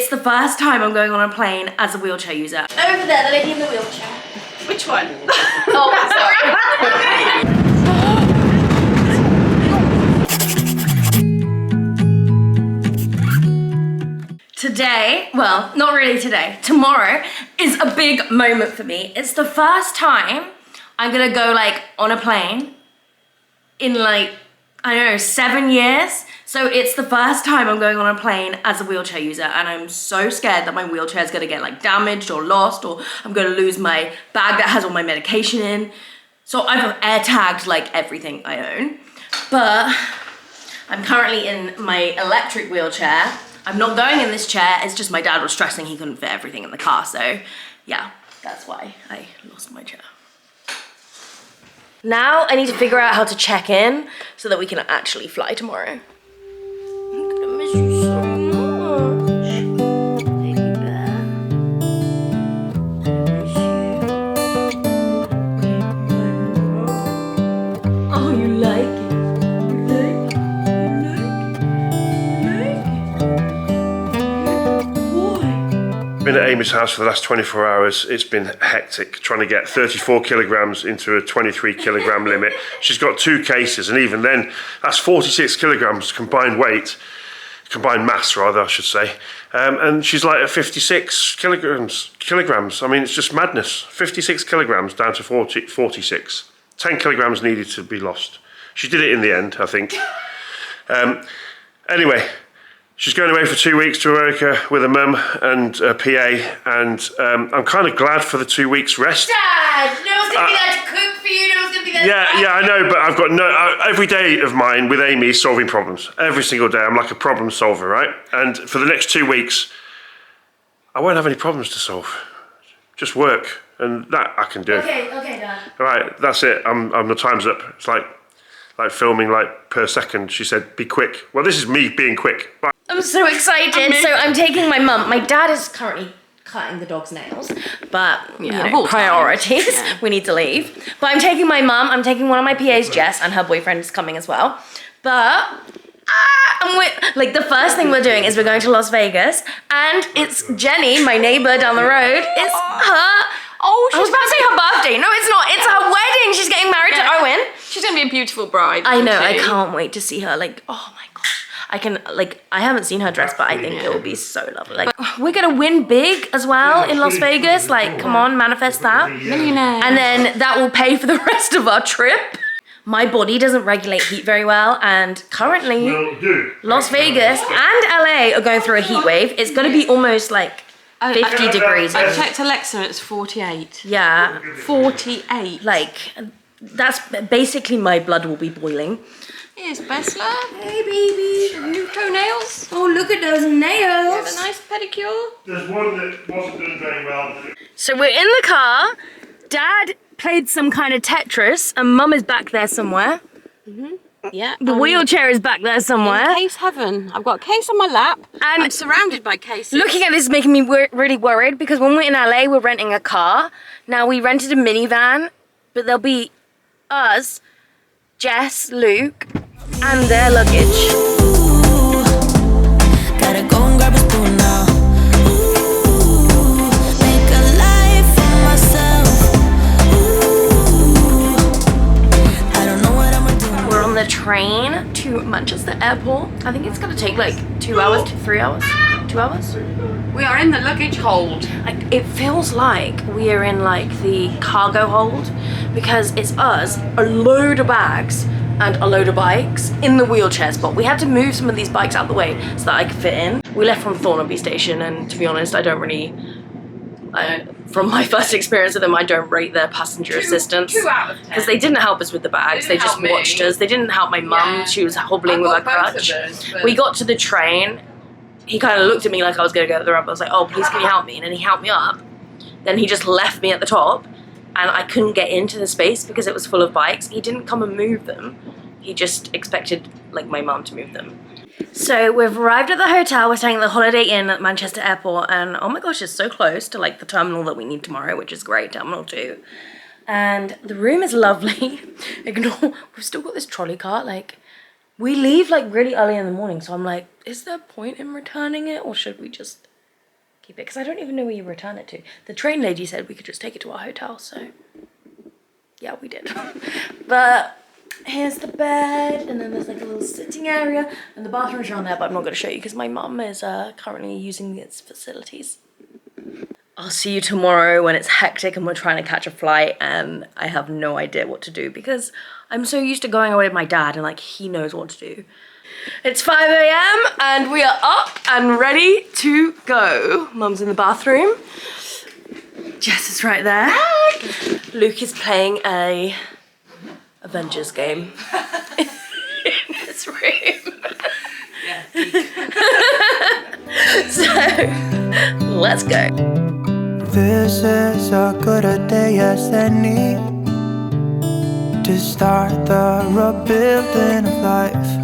It's the first time I'm going on a plane as a wheelchair user. Over there, the lady in the wheelchair. Which one? Oh, sorry. Today, well, not really today, tomorrow is a big moment for me. It's the first time I'm gonna go like on a plane in like, I don't know, 7 years. So it's the first time I'm going on a plane as a wheelchair user, and I'm so scared that my wheelchair is gonna get like damaged or lost, or I'm gonna lose my bag that has all my medication in. So I've air tagged like everything I own, but I'm currently in my electric wheelchair. I'm not going in this chair, it's just my dad was stressing he couldn't fit everything in the car, so yeah, that's why I lost my chair. Now I need to figure out how to check in so that we can actually fly tomorrow. I'm gonna miss you so much, baby bear. I miss you. Oh, you like it? You like it? Boy. Been at Amy's house for the last 24 hours. It's been hectic trying to get 34 kilograms into a 23 kilogram limit. She's got 2 cases, and even then, that's 46 kilograms combined weight, combined mass rather, I should say. And she's like at 56 kilograms. I mean, it's just madness. 56 kilograms down to 46. 10 kilograms needed to be lost. She did it in the end, I think. Anyway. She's going away for 2 weeks to America with her mum and a PA, and I'm kind of glad for the 2 weeks rest. Dad, no one's gonna be there to cook for you, no one's gonna be there Yeah, I know, but I've got every day of mine with Amy is solving problems. Every single day, I'm like a problem solver, right? And for the next 2 weeks, I won't have any problems to solve. Just work, and that I can do. Okay, Dad. All right, that's it. I'm the time's up. It's like filming like per second. She said, be quick. Well, this is me being quick. Bye. I'm so excited. So I'm taking my mum. My dad is currently cutting the dog's nails, but you know, priorities. Yeah. We need to leave. But I'm taking my mum. I'm taking one of my PAs, Jess, and her boyfriend is coming as well. But like the first thing we're doing is we're going to Las Vegas, and it's Jenny, my neighbor down the road. It's her. Oh, I was about to say her birthday. No, it's not. It's her wedding. She's getting married to Owen. She's gonna be a beautiful bride. I know. I can't wait to see her. Like, oh my gosh. I haven't seen her dress, but I think it will be so lovely. Like, we're gonna win big as well in Las Vegas. Like, come on, manifest that. Millionaire. And then that will pay for the rest of our trip. My body doesn't regulate heat very well, and currently Las Vegas and LA are going through a heat wave. It's gonna be almost like 50 degrees. I checked Alexa, it's 48. Yeah. 48. Like, that's basically my blood will be boiling. Here's Bessler. Hey, baby. New toenails. Oh, look at those nails. Have a nice pedicure. There's one that wasn't doing very well. So we're in the car. Dad played some kind of Tetris, and Mum is back there somewhere. Yeah. The wheelchair is back there somewhere. Case heaven. I've got a case on my lap, and I'm surrounded by cases. Looking at this is making me really worried, because when we're in LA, we're renting a car. Now, we rented a minivan, but there'll be us, Jess, Luke, and their luggage. Gotta go and grab a spoon now. Make a life for myself. I don't know what I'm gonna do. We're on the train to Manchester Airport. I think it's gonna take like 2 hours to 3 hours. 2 hours? We are in the luggage hold. Like, it feels like we are in like the cargo hold, because it's us, a load of bags and a load of bikes in the wheelchair spot. We had to move some of these bikes out the way so that I could fit in. We left from Thornaby station, and to be honest, I don't really, from my first experience with them, I don't rate their passenger assistance. 2 out of 10. Because they didn't help us with the bags, they just watched us. They didn't help my mum, she was hobbling with her crutch. We got to the train, he kind of looked at me like I was gonna go to the ramp. I was like, oh, please can you help me? And then he helped me up. Then he just left me at the top, and I couldn't get into the space because it was full of bikes. He didn't come and move them. He just expected like my mum to move them. So we've arrived at the hotel. We're staying at the Holiday Inn at Manchester Airport, and oh my gosh, it's so close to like the terminal that we need tomorrow, which is great, Terminal 2. And the room is lovely. Ignore, we've still got this trolley cart. Like, we leave like really early in the morning, so I'm like, is there a point in returning it, or should we just keep it because I don't even know where you return it to. The train lady said we could just take it to our hotel, so yeah, we did. But here's the bed, and then there's like a little sitting area, and the bathroom's around there, but I'm not going to show you because my mum is currently using its facilities. I'll see you tomorrow when it's hectic and we're trying to catch a flight and I have no idea what to do because I'm so used to going away with my dad and like he knows what to do. It's 5 a.m. and we are up and ready to go. Mum's in the bathroom. Jess is right there. Luke is playing a Avengers game in his room. So, let's go. This is as good a day as any to start the rebuilding of life.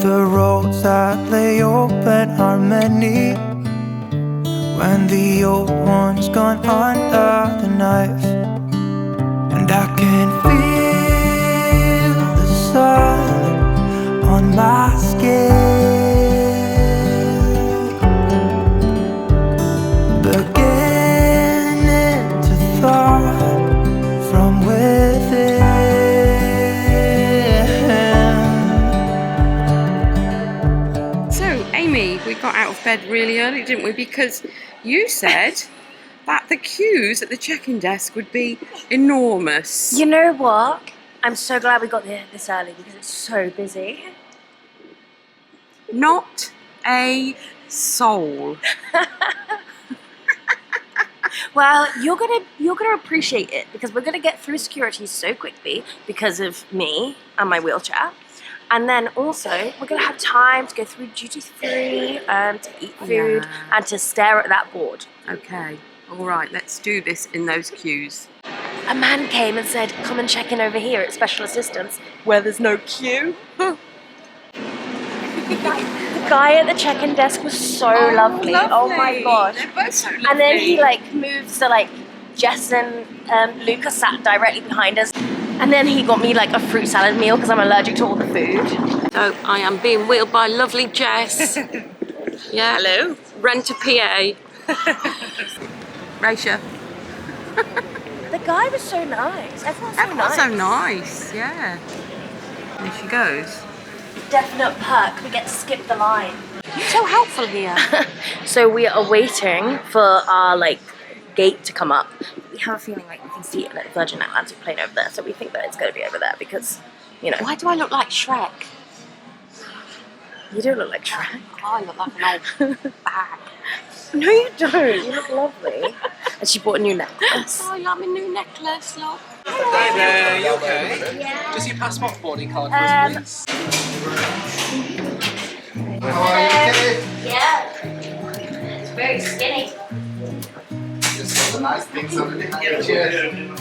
The roads that lay open are many when the old one's gone under the knife. And I can feel the sun on my skin, beginning to thaw from within. So, Amy, we got out of bed really early, didn't we? Because you said that the queues at the check-in desk would be enormous. You know what? I'm so glad we got there this early because it's so busy. Not a soul. Well, you're gonna appreciate it because we're gonna get through security so quickly because of me and my wheelchair. And then also, we're gonna have time to go through duty-free, to eat food, and to stare at that board. Okay, all right, let's do this in those queues. A man came and said, come and check in over here at Special Assistance, where there's no queue. The guy at the check-in desk was so lovely. Oh my gosh. They're both so lovely. And then he like moved so like Jess and Luca sat directly behind us. And then he got me like a fruit salad meal because I'm allergic to all the food. So I am being wheeled by lovely Jess. Yeah. Hello. Rent a PA. Raisha. The guy was so nice. Everyone's Everyone's so nice, yeah. There she goes. Definite perk. We get to skip the line. You're so helpful here. So we are waiting for our like gate to come up. We have a feeling like we can see it in a Virgin Atlantic plane over there, so we think that it's going to be over there because, you know. Why do I look like Shrek? You don't look like Shrek. I look like an old bag. No, you don't. You look lovely. And she bought a new necklace. Oh, I like my new necklace, look. Hi there, you okay? Yeah. Just your passport boarding card for us, please. How are you? Okay? Yeah. It's very skinny. Just all the nice things on the cheers.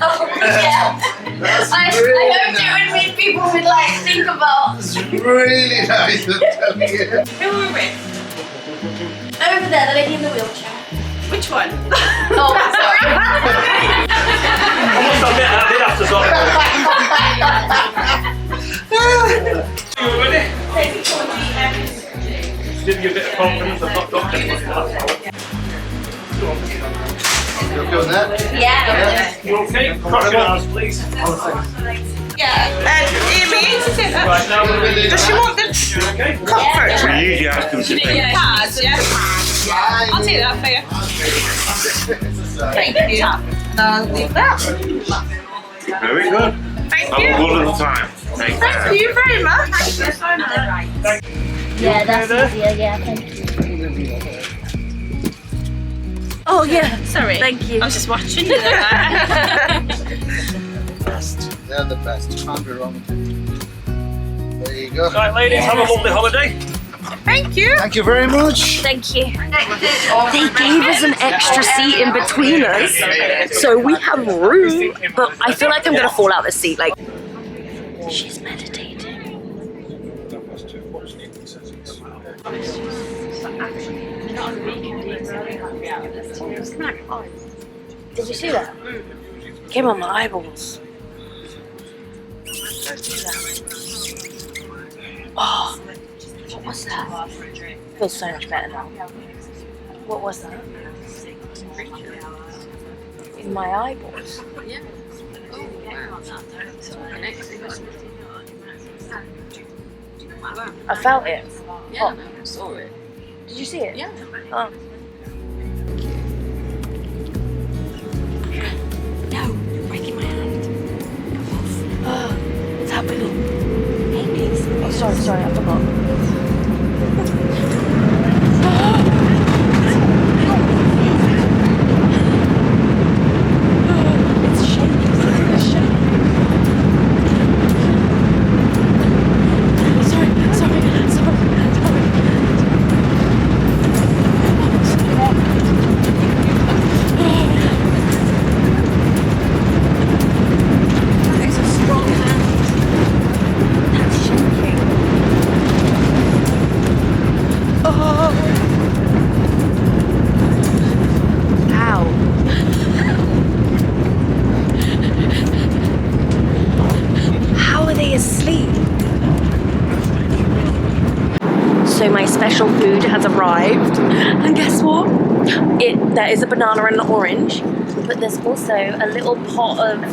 Oh, yeah. That's I really hoped it nice. would mean people would like think about. It's really nice of you. Who are we with? Over there, the lady in the wheelchair. Which one? Oh, sorry. I must admit, I did have to sort of. You ready? Give you a bit of confidence. I've not got anything. You're good there? Yeah. You okay? Cross your arms, please. Yeah. Amy, Right now, does she want the okay? comfort? We usually ask them to take. Cards, yeah? I'll take that for you. Thank you. I'll leave that. Very good. Thank Have a you. wonderful time. Take care. Thank you very much. Yeah, that's easier. Yeah, thank you. Oh yeah, Sorry. thank you. I was just watching you. Best. They're the best. Can't be wrong with it. There you go. Right, ladies, have a lovely holiday. Thank you. Thank you very much. Thank you. They gave us an extra seat in between us, so we have room. But I feel like I'm gonna fall out this seat. Like she's meditating. Did you see that? Came on my eyeballs. Oh, what was that? Feels so much better now. What was that? In my eyeballs. Yeah. Oh, wow. It's all connected. Wow. I felt it. Yeah, no, I saw it. Did you see it? Yeah. Oh. No, you're breaking my hand. Oh, what's happening? Hey, please. Oh, sorry, I forgot. It's shaking. It's shaking. Sorry. It's a strong hand. That's shaking. Oh. Ow. How are they asleep? So my special food has arrived, and guess what? There is a banana and an orange, but there's also a little pot of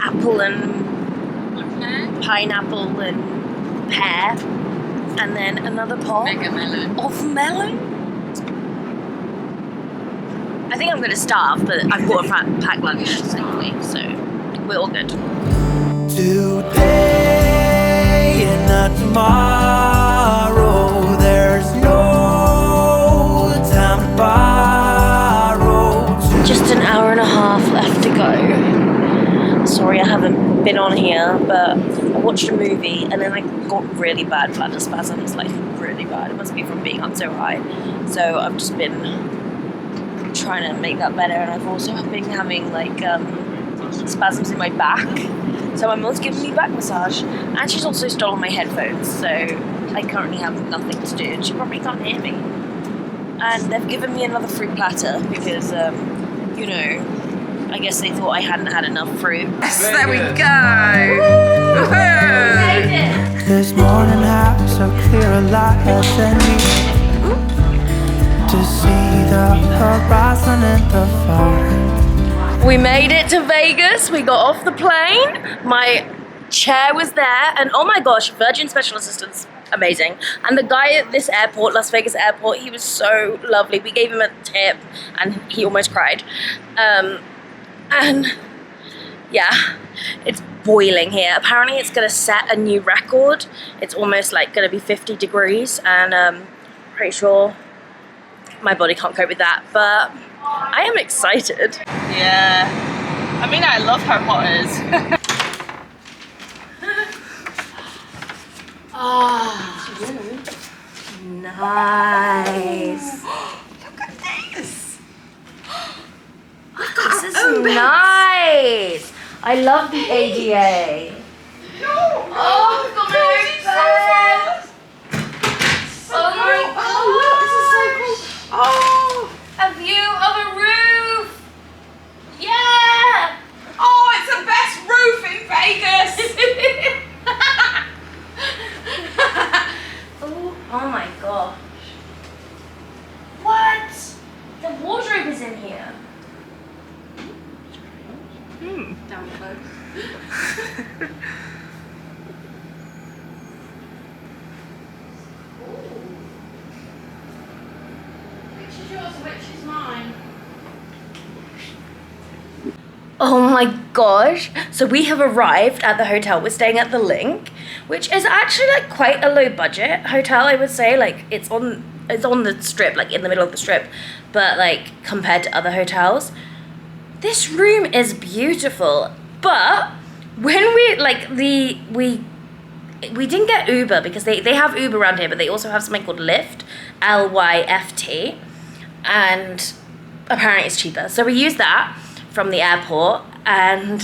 apple and pineapple and pear, and then another pot Mega melon. of melon. I think I'm going to starve, but I've got a packed lunch, thankfully, so we're all good. Today and not tomorrow. There's no time to borrow. Just an hour and a half left to go. Sorry I haven't been on here, but I watched a movie and then I got really bad bladder spasms, like really bad. It must be from being up so high. So I've just been trying to make that better, and I've also been having like spasms in my back. So my mum's giving me back massage, and she's also stolen my headphones, so I currently have nothing to do, and she probably can't hear me. And they've given me another fruit platter because, you know, I guess they thought I hadn't had enough fruit. Yes, there we go. This morning has so clear a light as any to see the horizon and the fire. We made it to Vegas. We got off the plane. My chair was there, and oh my gosh, Virgin Special Assistants, amazing. And the guy at this airport, Las Vegas airport, he was so lovely. We gave him a tip, and he almost cried. And yeah, it's boiling here. Apparently, it's gonna set a new record. It's almost like gonna be 50 degrees, and pretty sure my body can't cope with that, but I am excited. Yeah. I mean, I love Harry Potters. Oh, nice. Look at this. This is nice. I love the ADA. No. Oh, we've got my own bed. Oh my god, this is so cool. Oh. A view of a roof. Yeah. Oh, it's the best roof in Vegas. Oh my gosh. What? The wardrobe is in here. Down below. Which is yours and which is mine? Oh my gosh. So we have arrived at the hotel. We're staying at the Link, which is actually like quite a low budget hotel, I would say. Like it's on the strip, like in the middle of the strip, but like compared to other hotels, this room is beautiful. But when we didn't get Uber because they have Uber around here, but they also have something called Lyft, Lyft, and apparently it's cheaper. So we used that from the airport, and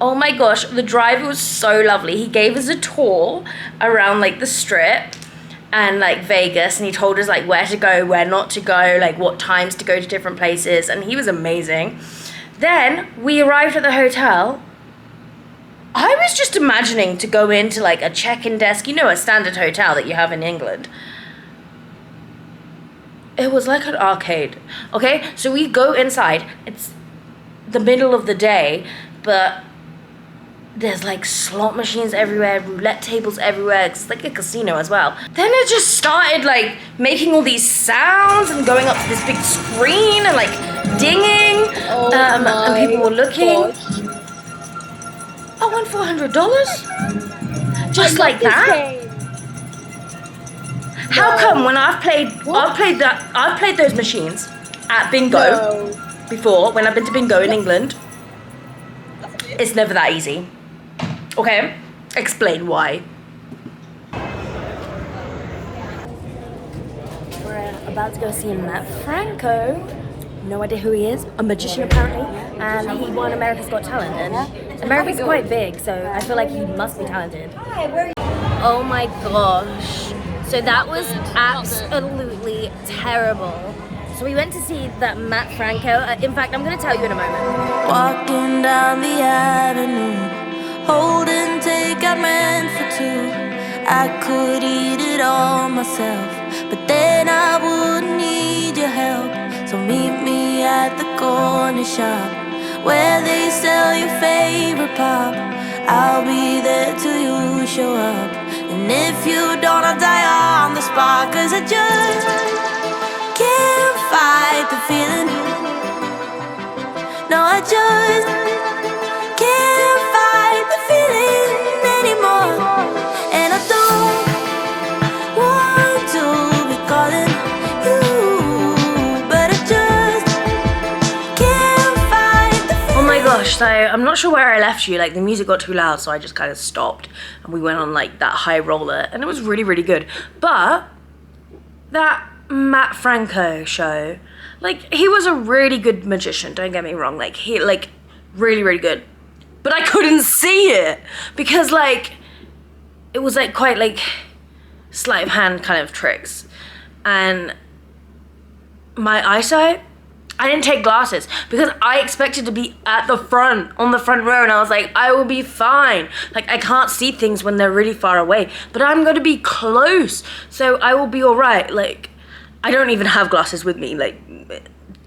oh my gosh, the driver was so lovely. He gave us a tour around like the strip and like Vegas, and he told us like where to go, where not to go, like what times to go to different places, and he was amazing. Then we arrived at the hotel. I was just imagining to go into like a check-in desk, you know, a standard hotel that you have in England. it was like an arcade, okay? So we go inside, it's the middle of the day, but there's like slot machines everywhere, roulette tables everywhere, it's like a casino as well. Then it just started like making all these sounds and going up to this big screen and like dinging, and people were looking. I won $400? Just like that? How come when I've played those machines at bingo before, when I've been to bingo in England, it's never that easy. Okay, explain why. We're about to go see Matt Franco. No idea who he is. A magician apparently, and he won America's Got Talent. And America's quite big, so I feel like he must be talented. Oh my gosh! So that was absolutely terrible. So we went to see that Matt Franco. In fact, I'm going to tell you in a moment. Walking down the avenue, hold and take, I meant for two. I could eat it all myself, but then I wouldn't need your help. So meet me at the corner shop where they sell your favorite pop. I'll be there till you show up, and if you don't, I'll die on the spot. Cause I just can't fight the feeling. No, I just can't fight the feeling anymore. And I don't want to be calling you, but I just can't fight the feeling. Oh my gosh, so I'm not sure where I left you. Like the music got too loud, so I just kind of stopped and we went on like that high roller, and it was really, really good. But that Matt Franco show, like he was a really good magician, don't get me wrong, like he like really, really good, but I couldn't see it because like it was like quite like sleight of hand kind of tricks, and my eyesight, I didn't take glasses because I expected to be at the front, on the front row, and I was like, I will be fine. Like, I can't see things when they're really far away, but I'm going to be close, so I will be all right. Like, I don't even have glasses with me, like,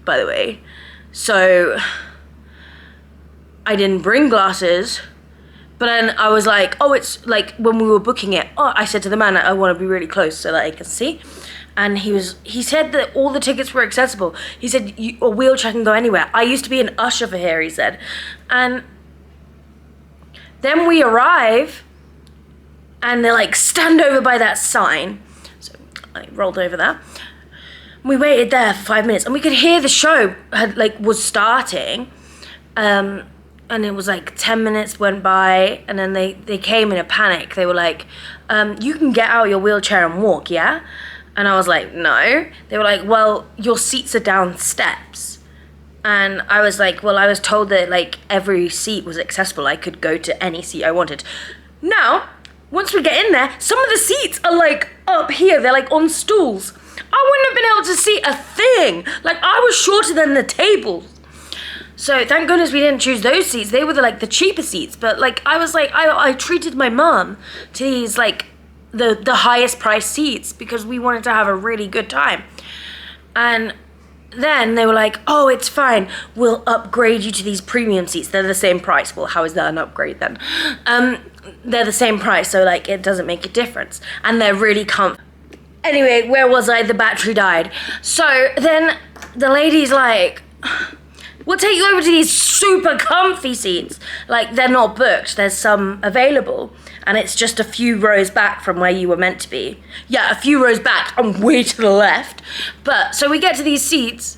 by the way. So, I didn't bring glasses, but then I was like, oh, it's like when we were booking it, I said to the man, I want to be really close so that I can see. And he said that all the tickets were accessible. He said, a wheelchair can go anywhere. I used to be an usher for here, he said. And then we arrive, and they're like, stand over by that sign. So I rolled over that. We waited there for 5 minutes, and we could hear the show was starting. And it was like 10 minutes went by, and then they came in a panic. They were like, you can get out of your wheelchair and walk, yeah? And I was like, no. They were like, well, your seats are down steps. And I was like, well, I was told that like every seat was accessible. I could go to any seat I wanted. Now, once we get in there, some of the seats are like up here. They're like on stools. I wouldn't have been able to see a thing. Like I was shorter than the tables. So thank goodness we didn't choose those seats. They were the cheaper seats. But like I was like, I treated my mum to these like the highest priced seats because we wanted to have a really good time. And then they were like, oh, it's fine, we'll upgrade you to these premium seats. They're the same price. Well, how is that an upgrade then? They're the same price, so like it doesn't make a difference, and they're really comfy. Anyway, where was I? The battery died. So then the lady's like, we'll take you over to these super comfy seats. Like, they're not booked, there's some available, and it's just a few rows back from where you were meant to be. Yeah, a few rows back and way to the left. But, so we get to these seats,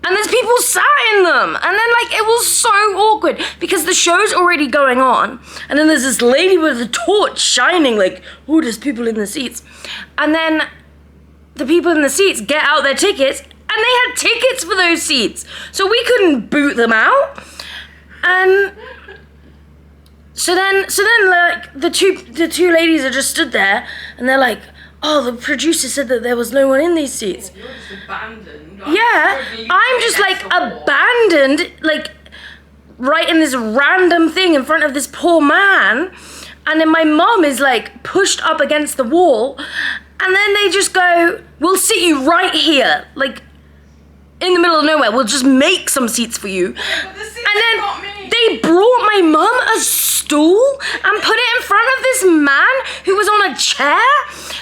and there's people sat in them, and then like, it was so awkward, because the show's already going on, and then there's this lady with a torch shining, like, oh, there's people in the seats. And then the people in the seats get out their tickets, and they had tickets for those seats, so we couldn't boot them out. And so then like the two ladies are just stood there, and they're like, oh, the producer said that there was no one in these seats. You're just abandoned. Yeah, I'm just like abandoned, like right in this random thing in front of this poor man, and then my mum is like pushed up against the wall, And then they just go, we'll sit you right here, like in the middle of nowhere. We'll just make some seats for you. And then they brought my mum a stool and put it in front of this man who was on a chair.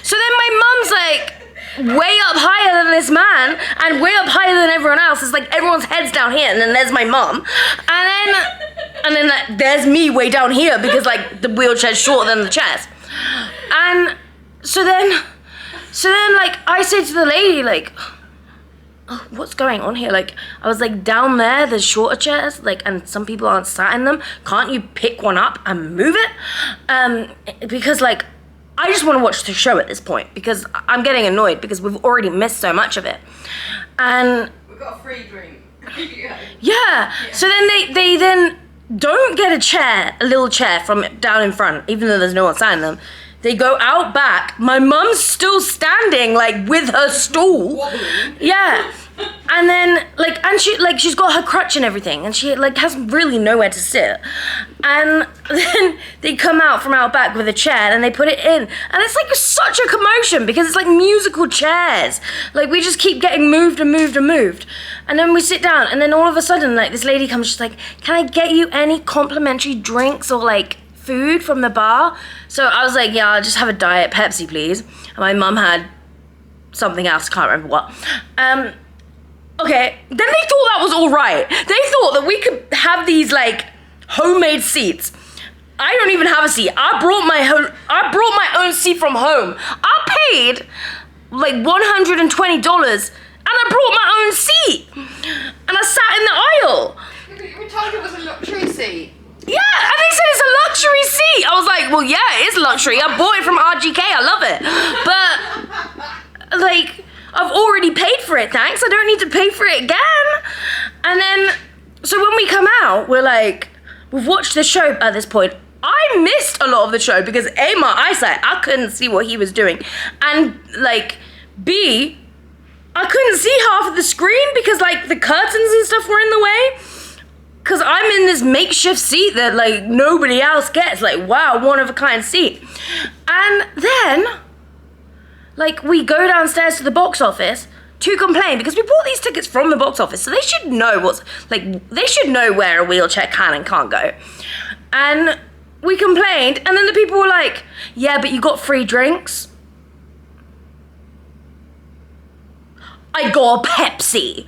So then my mum's like way up higher than this man and way up higher than everyone else. It's like everyone's head's down here, and then there's my mum. And then like, there's me way down here because like the wheelchair's shorter than the chairs. And so then like I said to the lady, like, oh, what's going on here? Like, I was like, down there's shorter chairs, like, and some people aren't sat in them. Can't you pick one up and move it? Because like, I just want to watch the show at this point because I'm getting annoyed because we've already missed so much of it. And We've got a free drink. yeah. So then they then don't get a little chair from down in front, even though there's no one sat in them. They go out back. My mum's still standing, like, with her stool. Yeah. And then, like, and she's got her crutch and everything, and she, like, has really nowhere to sit. And then they come out from out back with a chair, and they put it in. And it's, like, such a commotion, because it's, like, musical chairs. Like, we just keep getting moved and moved and moved. And then we sit down, and then all of a sudden, like, this lady comes, she's like, can I get you any complimentary drinks or, like, food from the bar? So I was like, yeah, I'll just have a Diet Pepsi, please. And my mum had something else, can't remember what. Okay, then they thought that was all right. They thought that we could have these like homemade seats. I don't even have a seat. I brought my own seat from home. I paid like $120 and I brought my own seat. And I sat in the aisle. We told you it was a luxury seat. Yeah, and they said it's a luxury seat. I was like, well, yeah, it is luxury. I bought it from RGK. I love it. But, like, I've already paid for it, thanks. I don't need to pay for it again. And then, so when we come out, we're like, we've watched the show at this point. I missed a lot of the show because A, my eyesight, I couldn't see what he was doing. And, like, B, I couldn't see half of the screen because, like, the curtains and stuff were in the way. Because I'm in this makeshift seat that, like, nobody else gets. Like, wow, one-of-a-kind seat. And then, like, we go downstairs to the box office to complain because we bought these tickets from the box office. So they should know they should know where a wheelchair can and can't go. And we complained, and then the people were like, yeah, but you got free drinks. I got a Pepsi,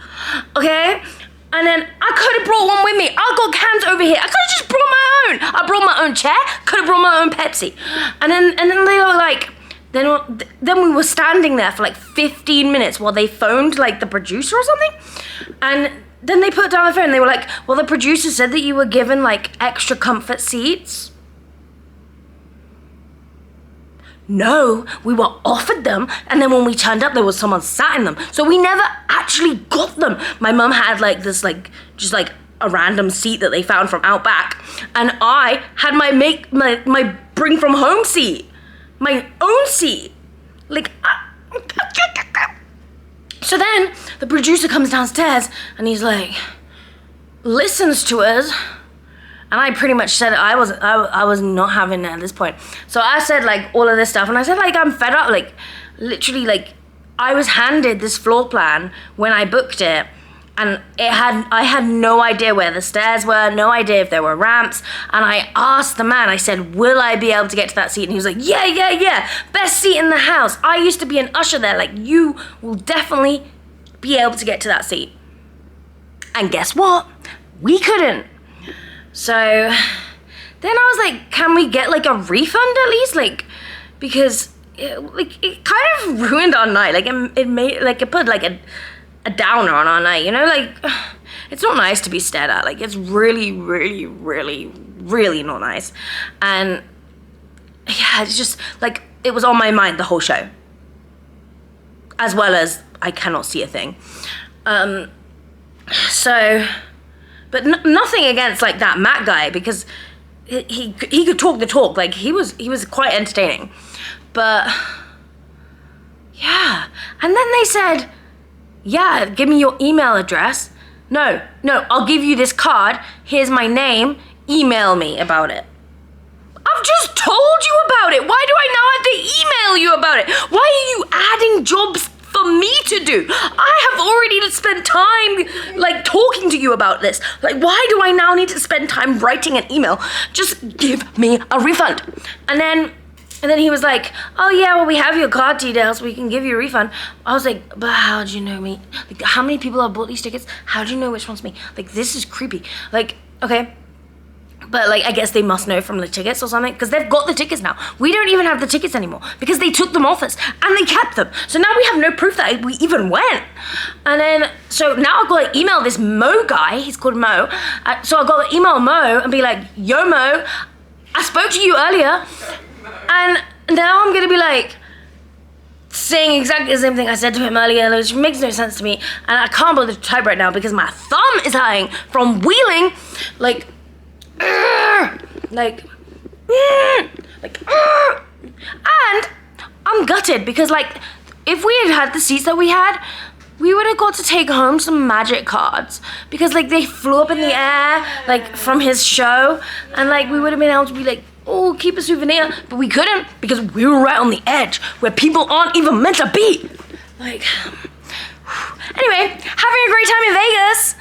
okay? And then I could have brought one with me. I got cans over here. I could have just brought my own. I brought my own chair. Could have brought my own Pepsi. And then they were like, then we were standing there for like 15 minutes while they phoned like the producer or something. And then they put down the phone and they were like, well, the producer said that you were given like extra comfort seats. No, we were offered them, and then when we turned up, there was someone sat in them. So we never actually got them. My mum had like this, like, just like a random seat that they found from out back, and I had my bring from home seat, my own seat. Like, so then the producer comes downstairs, and he's like, listens to us. And I pretty much said I was not having it at this point. So I said like all of this stuff, and I said like I'm fed up. Like literally, like I was handed this floor plan when I booked it, and I had no idea where the stairs were, no idea if there were ramps. And I asked the man, I said, will I be able to get to that seat? And he was like, yeah, best seat in the house. I used to be an usher there. Like, you will definitely be able to get to that seat. And guess what? We couldn't. So then I was like, can we get like a refund at least? Like, because it kind of ruined our night. Like it made, like it put like a downer on our night, you know? Like, it's not nice to be stared at. Like, it's really, really, really, really not nice. And yeah, it's just like, it was on my mind the whole show. As well as I cannot see a thing. But nothing against like that Matt guy, because he could talk the talk. Like he was quite entertaining. But yeah, and then they said, yeah, give me your email address. No, I'll give you this card. Here's my name. Email me about it. I've just told you about it. Why do I now have to email you about it? Why are you adding jobs for me to do? I have already spent time like talking to you about this. Like, why do I now need to spend time writing an email? Just give me a refund. And then he was like, oh yeah, well, we have your card details, we can give you a refund. I was like, but how do you know me? Like, how many people have bought these tickets? How do you know which one's me? Like, this is creepy. Like, okay. But like, I guess they must know from the tickets or something, because they've got the tickets now. We don't even have the tickets anymore because they took them off us and they kept them. So now we have no proof that we even went. And then, so now I've got to email this Mo guy, he's called Mo. So I've got to email Mo and be like, yo Mo, I spoke to you earlier. And now I'm going to be like, saying exactly the same thing I said to him earlier, which makes no sense to me. And I can't bother to type right now because my thumb is hurting from wheeling. And I'm gutted because like, if we had the seats that we had, we would have got to take home some magic cards because like they flew up in the air like from his show, and like we would have been able to be like, oh, keep a souvenir, but we couldn't because we were right on the edge where people aren't even meant to be. Like, anyway, having a great time in Vegas.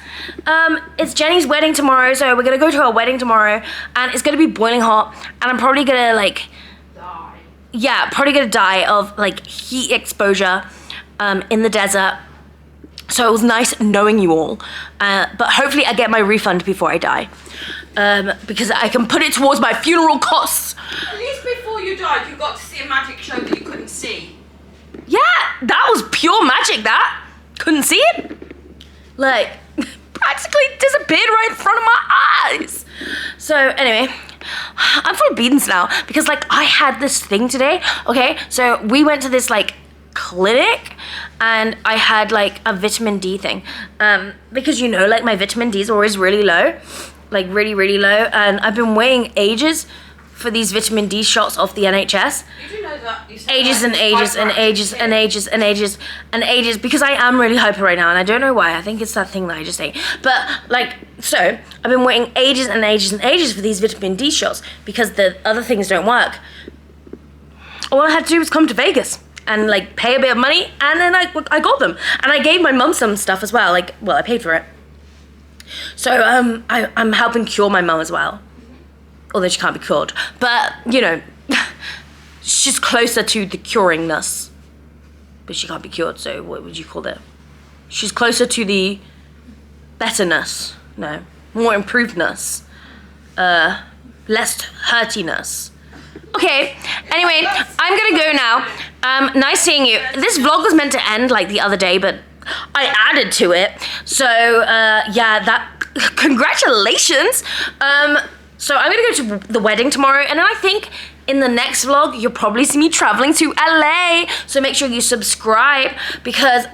It's Jenny's wedding tomorrow, so we're gonna go to her wedding tomorrow, and it's gonna be boiling hot, and I'm probably gonna like die. Yeah, probably gonna die of like heat exposure in the desert. So it was nice knowing you all, but hopefully I get my refund before I die, because I can put it towards my funeral costs. At least before you died, you got to see a magic show that you couldn't see. Yeah, that was pure magic. That couldn't see it, like practically disappeared right in front of my eyes. So anyway, I'm full of beans now because like I had this thing today. Okay, so we went to this like clinic and I had like a vitamin D thing, because you know, like my vitamin D is always really low, like really low, and I've been waiting ages for these vitamin D shots off the NHS. Did you know that? You said Ages that and ages and ages and ages and ages and ages, because I am really hyper right now and I don't know why. I think it's that thing that I just ate. But like, so I've been waiting ages and ages and ages for these vitamin D shots because the other things don't work. All I had to do was come to Vegas and like pay a bit of money, and then I got them, and I gave my mum some stuff as well. Like, well, I paid for it. So I'm helping cure my mum as well, although she can't be cured. But you know, she's closer to the curingness, but she can't be cured. So what would you call it? She's closer to the betterness. No, more improvedness. Less hurtiness. Okay, anyway, I'm gonna go now. Nice seeing you. This vlog was meant to end like the other day, but I added to it. So, yeah, that, congratulations. So I'm gonna go to the wedding tomorrow, and then I think in the next vlog, you'll probably see me traveling to LA. So make sure you subscribe because,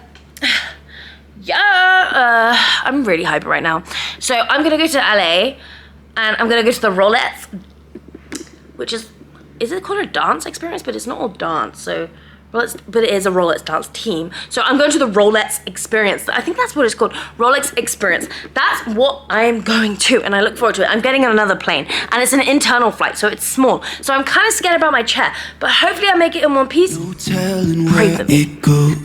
yeah, I'm really hyper right now. So I'm gonna go to LA, and I'm gonna go to the Rolettes, which is it called a dance experience? But it's not all dance, so Rolettes, but it is a Rolex dance team. So I'm going to the Rolex experience. I think that's what it's called, Rolex experience. That's what I'm going to, and I look forward to it. I'm getting on another plane, and it's an internal flight, so it's small. So I'm kind of scared about my chair, but hopefully I make it in one piece. No telling where it goes.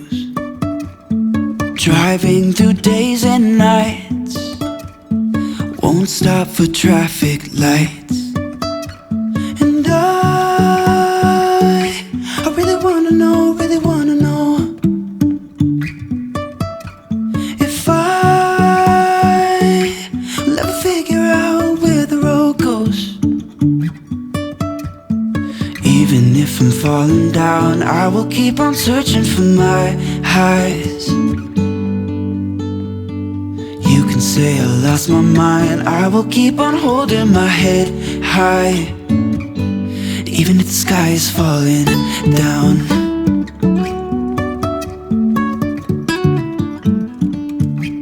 Driving through days and nights, won't stop for traffic lights. And I really wanna know if I will ever figure out where the road goes. Even if I'm falling down, I will keep on searching for my highs. You can say I lost my mind, I will keep on holding my head high. Even if the sky is falling down.